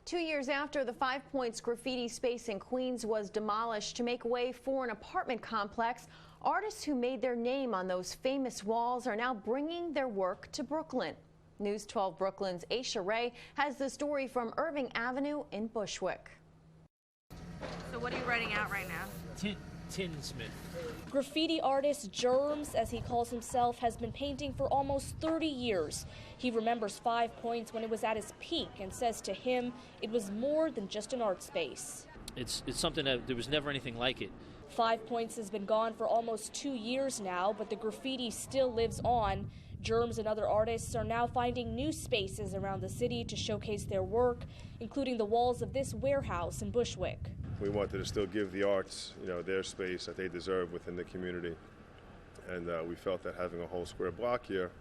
2 years after the 5 Points graffiti space in Queens was demolished to make way for an apartment complex, artists who made their name on those famous walls are now bringing their work to Brooklyn. News 12 Brooklyn's Aisha Ray has the story from Irving Avenue in Bushwick. So what are you writing out right now? Tinsmith. Graffiti artist Germs, as he calls himself, has been painting for almost 30 years. He remembers 5 Points when it was at its peak and says to him it was more than just an art space. It's something that there was never anything like it. 5 Points has been gone for almost 2 years now, but the graffiti still lives on. Germs and other artists are now finding new spaces around the city to showcase their work, including the walls of this warehouse in Bushwick. We wanted to still give the arts, their space that they deserve within the community. And we felt that having a whole square block here,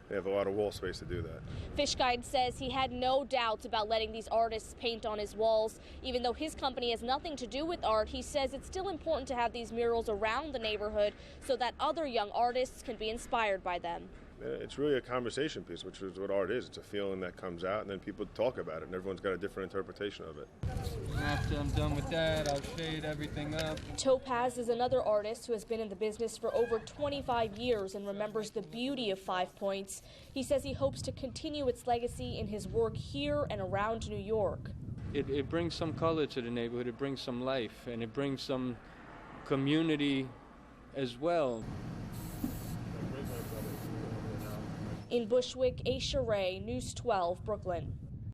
they have a lot of wall space to do that. Fishguide says he had no doubts about letting these artists paint on his walls. Even though his company has nothing to do with art, he says it's still important to have these murals around the neighborhood so that other young artists can be inspired by them. It's really a conversation piece, which is what art is. It's a feeling that comes out, and then people talk about it, and everyone's got a different interpretation of it. After I'm done with that, I'll shade everything up. Topaz is another artist who has been in the business for over 25 years and remembers the beauty of 5 Points. He says he hopes to continue its legacy in his work here and around New York. It brings some color to the neighborhood, it brings some life, and it brings some community as well. In Bushwick, Aisha Ray, News 12, Brooklyn.